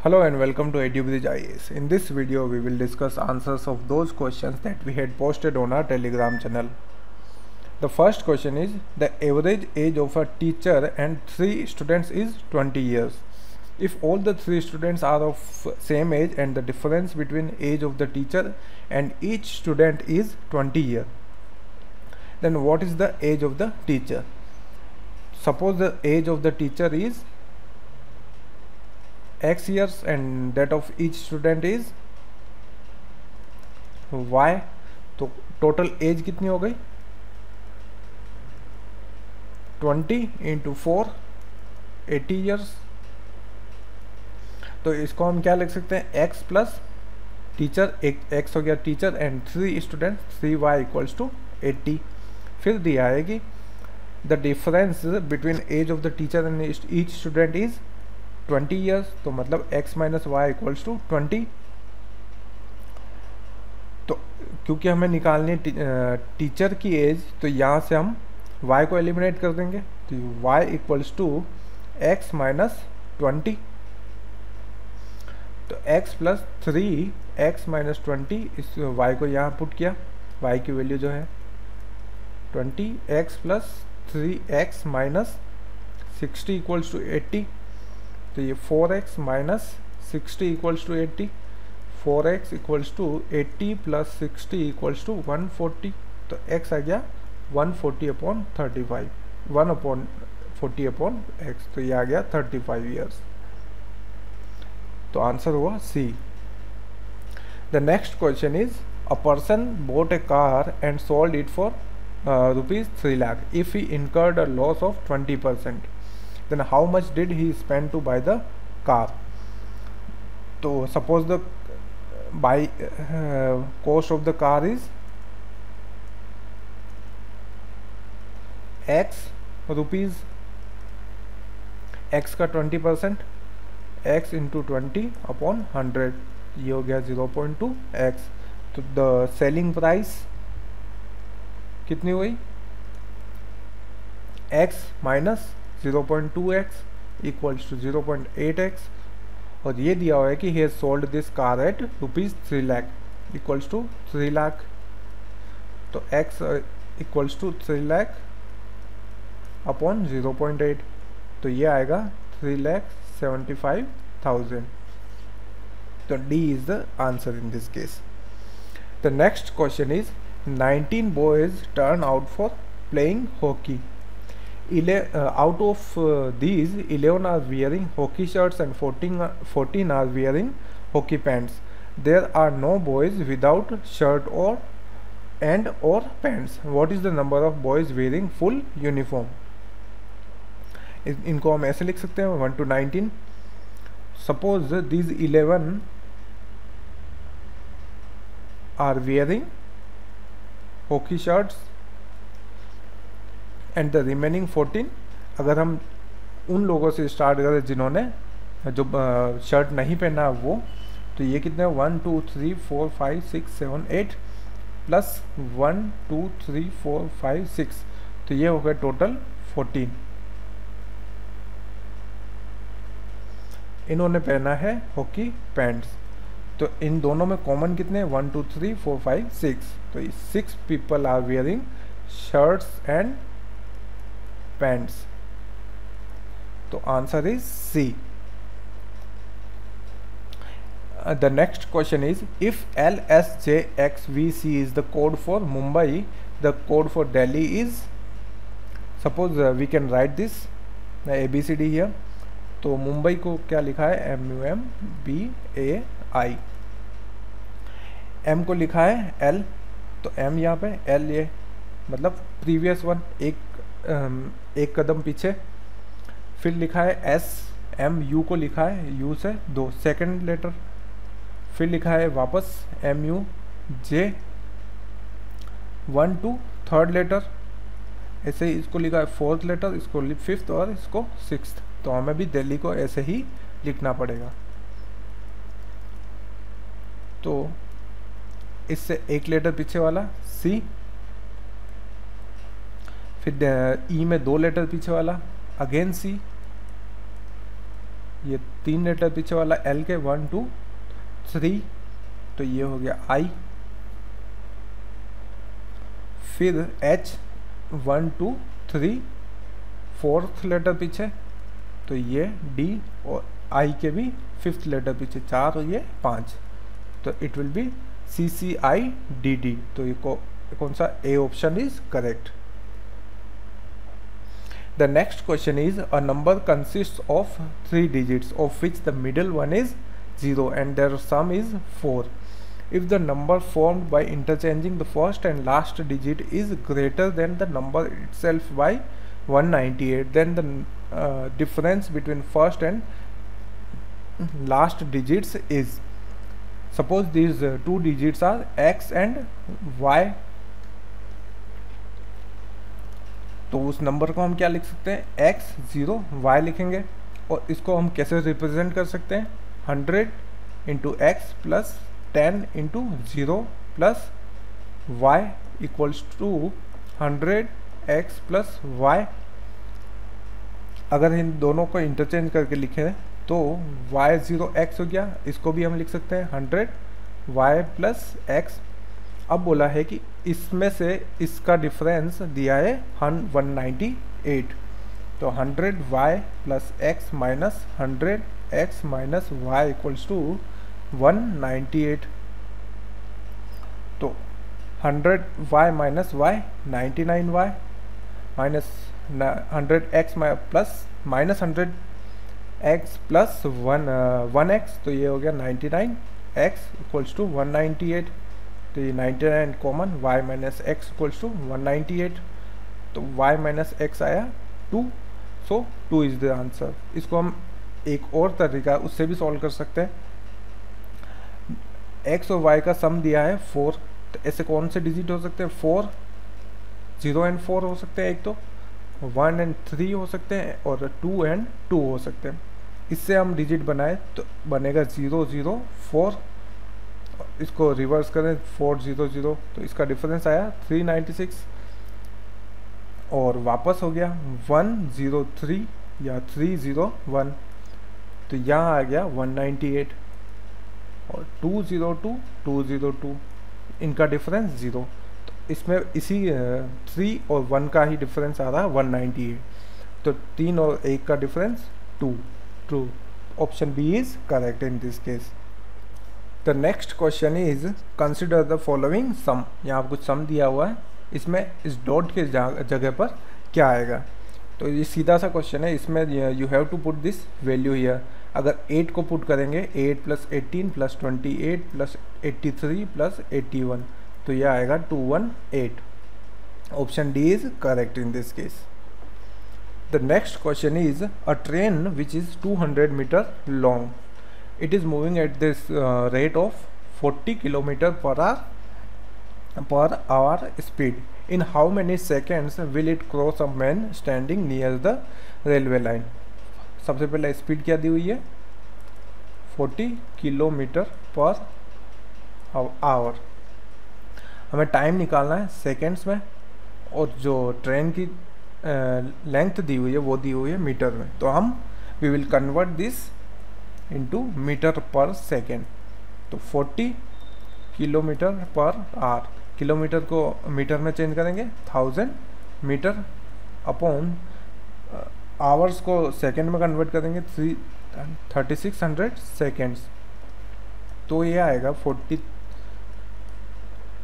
Hello and welcome to EduBridge IAS. In this video, we will discuss answers of those questions that we had posted on our Telegram channel. The first question is, the average age of a teacher and 3 students is 20 years. If all the 3 students are of same age and the difference between age of the teacher and each student is 20 years, then what is the age of the teacher? Suppose the age of the teacher is x years and that of each student is y, तो total as कितनी हो गई 20 into 4 80 years. तो इसको हम क्या लिख सकते हैं, x प्लस टीचर, एक x हो गया teacher and 3 student 3y equals to 80। फिर दिया है कि the difference between age of the teacher and each student is 20 years, तो मतलब x minus y equals to 20। तो क्योंकि हमें निकालनी है टीचर की एज, तो यहाँ से हम y को एलिमिनेट कर देंगे, तो y equals to x minus 20। तो x प्लस 3x माइनस 20, इस y को यहाँ पुट किया, y की वैल्यू जो है 20, x plus 3x minus 60 equals to 80। तो ये 4x minus 60 equals to 80, 4x equals to 80 plus 60 equals to 140। तो x आ गया 140 अपॉन 35, 1 अपॉन 40 अपॉन x, तो ये आ गया 35 ईयर्स। तो आंसर हुआ C. The next question is, a person bought a car and sold it for rupees 3 lakh. If he incurred a loss of 20%, then how much did he spend to buy the car? So suppose the cost of the car is x rupees, x का 20%, x into 20 upon 100, ये हो गया 0.2 x। तो the selling price कितनी हुई, x minus 0.2x equals to 0.8x, और ये दिया हुआ है कि he has sold this car at rupees 3 lakh equals to 3 lakh. तो x equals to 3 lakh upon 0.8, तो ये आएगा 3,75,000। तो D is the answer in this case. The next question is, 19 boys turn out for playing hockey. Out of these, 11 are wearing hockey shirts and 14 are wearing hockey pants. There are no boys without shirt or pants. What is the number of boys wearing full uniform? इनको हम ऐसे लिख सकते हैं 1 to 19. Suppose these 11 are wearing hockey shirts and the remaining 14, अगर हम उन लोगों से स्टार्ट करें जिन्होंने जो शर्ट नहीं पहना वो, तो ये कितने 1 2 3 4 5 6 7 8 प्लस 1 2 3 4 5 6, तो ये हो गया टोटल 14। इन्होंने पहना है हॉकी पैंट्स, तो इन दोनों में कॉमन कितने 1 2 3 4 5 6, तो 6 people are wearing shirts and pants. तो answer is C. The next question is, if LSJXVC is the code for Mumbai, the code for Delhi is, suppose we can write this ABCD here. तो मुंबई को क्या लिखा है MUMBAI, M को लिखा है L, तो M यहाँ पे L, ये मतलब प्रीवियस वन, एक कदम पीछे। फिर लिखा है S, M, U को लिखा है U से 2 सेकंड लेटर। फिर लिखा है वापस MU J 1 2 थर्ड लेटर, ऐसे ही इसको लिखा है 4th लेटर, इसको 5th और इसको 6th। तो हमें भी दिल्ली को ऐसे ही लिखना पड़ेगा। तो इससे एक लेटर पीछे वाला C, फिर ई में 2 लेटर पीछे वाला अगेन C, ये 3 लेटर पीछे वाला L के 1 2 3, तो ये हो गया I। फिर H 1 2 3 4th लेटर पीछे, तो ये D, और I के भी 5th लेटर पीछे 4 और ये 5, तो इट विल बी CCIDD। तो ये कौन सा A option is correct. The next question is a number consists of 3 digits of which the middle one is 0 and their sum is 4. If the number formed by interchanging the first and last digit is greater than the number itself by 198, then the difference between first and last digits is, suppose these two digits are x and y, तो उस number को हम क्या लिख सकते हैं, x 0 y लिखेंगे। और इसको हम कैसे रिप्रेजेंट कर सकते हैं, 100 into x plus 10 into 0 plus y equals to 100x plus y। अगर इन दोनों को इंटरचेंज करके लिखें तो y 0x हो गया, इसको भी हम लिख सकते हैं 100y प्लस x। अब बोला है कि इसमें से इसका डिफरेंस दिया है 198, तो 100y plus x minus 100x minus y equals to 198। तो 100y minus y 99y minus 100x plus minus 100x plus 1x, तो ये हो गया 99x इक्वल्स टू 198। तो ये 99 common, y minus x equals to 198, तो y माइनस एक्स आया 2, सो 2 is the answer. इसको हम एक और तरीका उससे भी सॉल्व कर सकते हैं। x और y का सम दिया है 4, तो ऐसे कौन से डिजिट हो सकते हैं, 4 0 एंड 4 हो सकते हैं, एक तो 1 एंड 3 हो सकते हैं, और 2 एंड 2 हो सकते हैं। इससे हम डिजिट बनाए तो बनेगा 0 0 4, इसको रिवर्स करें 4 0 0, तो इसका डिफरेंस आया 396, और वापस हो गया 103 या 301, तो यहाँ आ गया 198, और 202 202, इनका डिफरेंस 0, तो इसमें इसी 3 और 1 का ही डिफरेंस आ रहा है 198, तो 3 और 1 का difference 2, true. Option B is correct in this case. The next question is consider the following sum. यहाँ पर कुछ सम दिया हुआ है, इसमें इस डॉट के जगह पर क्या आएगा, तो ये सीधा सा क्वेश्चन है। इसमें you have to put this value here. अगर 8 को पुट करेंगे, 8 प्लस 18 प्लस 28 प्लस 83 प्लस 81, तो यह आएगा 218। Option D is correct in this case. The next question is a train which is 200 metre long. It is moving at this rate of 40 km per hour speed. In how many seconds will it cross a man standing near the railway line? सबसे पहले speed क्या दी हुई है, 40 kilometre पर our. हमें time निकालना है seconds में, और जो ट्रेन की लेंथ दी हुई है वो दी हुई है मीटर में, तो हम we will convert this into metre पर सेकेंड। तो 40 किलोमीटर पर आवर, किलोमीटर को मीटर में चेंज करेंगे 1000 मीटर अपॉन आवर्स को सेकेंड में कन्वर्ट करेंगे 3600 सेकेंड्स, तो ये आएगा 40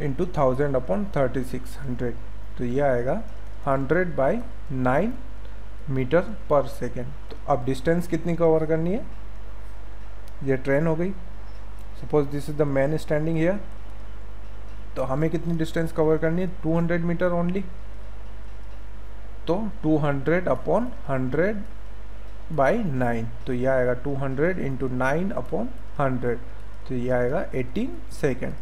इंटू 1000 अपॉन 3600, तो ये आएगा 100/9 मीटर पर सेकेंड। तो अब डिस्टेंस कितनी कवर करनी है, ये ट्रेन हो गई, suppose this is the man standing here, तो हमें कितनी डिस्टेंस कवर करनी है, 200 मीटर ओनली, तो 200 अपॉन 100/9, तो ये आएगा 200 इंटू 9 अपॉन 100, तो ये आएगा 18 second.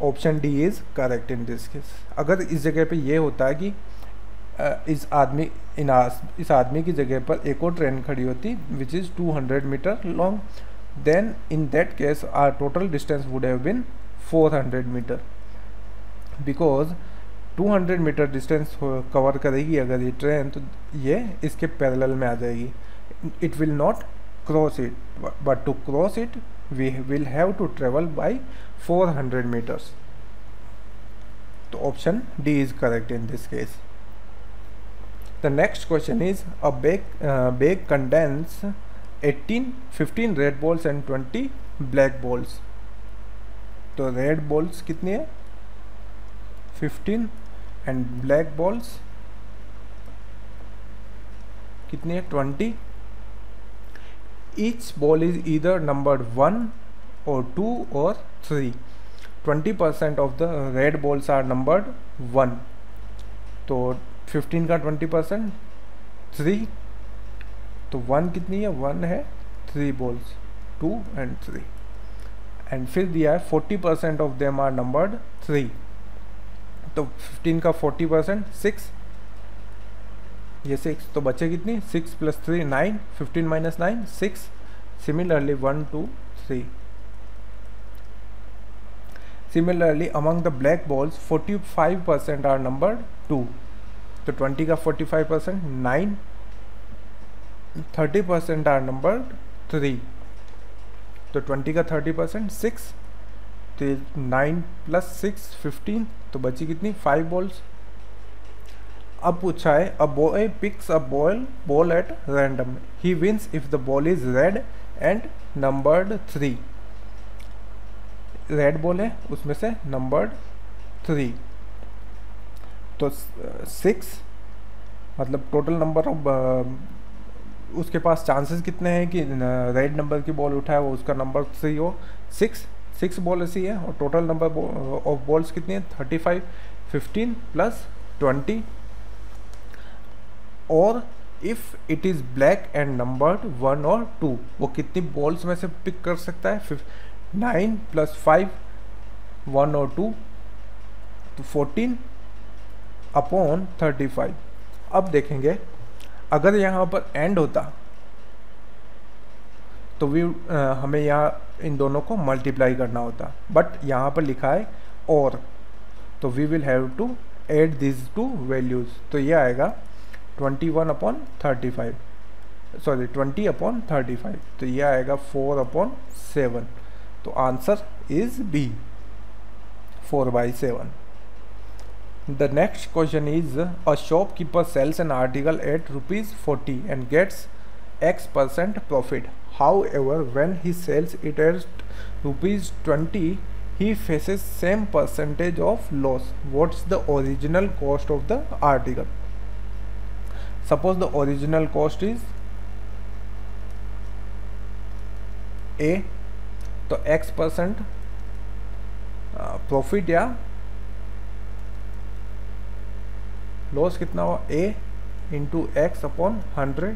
Option D is correct in this case. अगर इस जगह पे ये होता है कि इस आदमी की जगह पर एक और ट्रेन खड़ी होती which is 200 metre long, then in that case our total distance would have been 400 metre, because 200 metre distance cover करेगी अगर ये ट्रेन, तो ये इसके पैरेलल में आ जाएगी, it will not cross it, but to cross it we will have to travel by 400 meters. So option D is correct in this case. The next question is a bag contains 15 red balls and 20 black balls. तो red balls कितनी है 15 and black balls कितनी है 20. Each ball is either numbered 1 or 2 or 3. 20% of the red balls are numbered 1. तो 15 का 20% 3. तो 1 कितनी है 1 है 3 balls 2 and 3. एंड फिर दिया है 40% ऑफ देम आर नंबर्ड 3. तो 15 का 40% 6, ये 6, तो बचे कितनी 6 + 3 9, 15 - 9 6. Similarly 1 2 3. Similarly among the black balls 45% are numbered 2. तो 20 का 45% 9. 30% आर नंबर्ड 3. तो 20 का 30% 6. तो 9 + 6 15. तो बची कितनी 5 बॉल्स. अब पूछा है a boy picks a ball at random, he wins if the ball is red and numbered 3. Red ball है उसमें से नंबर्ड 3. तो 6 मतलब टोटल नंबर ऑफ उसके पास चांसेस कितने हैं कि रेड नंबर की बॉल उठाए वो उसका नंबर 3 हो. 6 बॉल ऐसी है और टोटल नंबर ऑफ बॉल्स कितनी है 35. 15 + 20. और if it is black and numbered 1 और 2, वो कितनी बॉल्स में से पिक कर सकता है 9 + 5 1 और 2, तो 14/35. अब देखेंगे अगर यहाँ पर एंड होता तो हमें यहाँ इन दोनों को मल्टीप्लाई करना होता, बट यहाँ पर लिखा है और, तो we will have to add this two values. तो ये आएगा 21/35, सॉरी 20/35. तो ये आएगा 4/7. तो answer is B 4/7. The next question is a shopkeeper sells an article at ₹40 and gets X% profit. However, when he sells it at ₹20, he faces same percentage of loss. What's the original cost of the article? Suppose the original cost is A, तो X% profit या loss कितना हुआ A × X/100.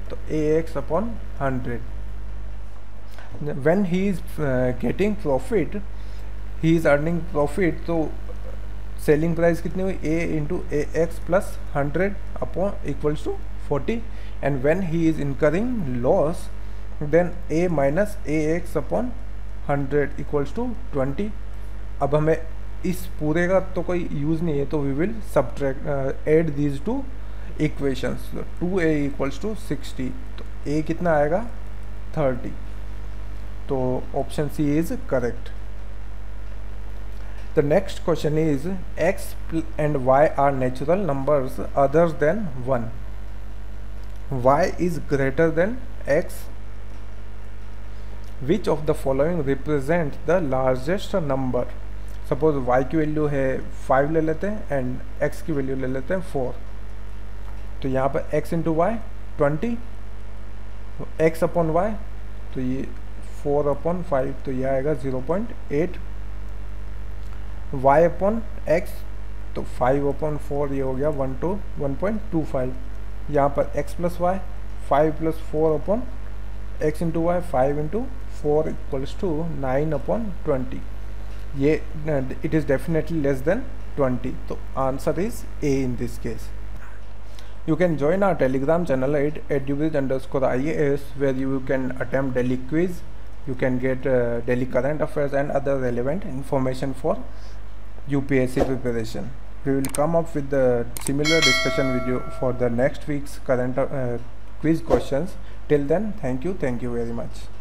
तो AX/100. When he is getting profit, he is earning profit. तो selling price कितनी हुई A × AX + 100 = 40. And when he is incurring loss then A - AX/100 = 20. अब हमें इस पूरे का तो कोई यूज़ नहीं है, तो we will subtract add these two equations. 2A = 60. तो A कितना आएगा 30. तो option C is correct. The next question is X and Y are natural numbers other than 1. Y is greater than X. Which of the following represent the largest number? Suppose Y की value है 5 ले लेते हैं and X की value ले लेते हैं 4. तो यहाँ पर X × Y 20, X/Y, तो ये 4/5, तो ये आएगा 0.8. Y/X, तो 5/4, ये हो गया 1.25. यहाँ पर X + Y 5 + 4/X × Y 5 × 4 = 9/20. ये it is definitely less than 20. तो answer is A in this case. You can join our Telegram channel at @edubridge_IAS, where you can attempt daily quiz. You can get daily current affairs and other relevant information for UPSC preparation. We will come up with the similar discussion video for the next week's quiz questions. Till then, thank you very much.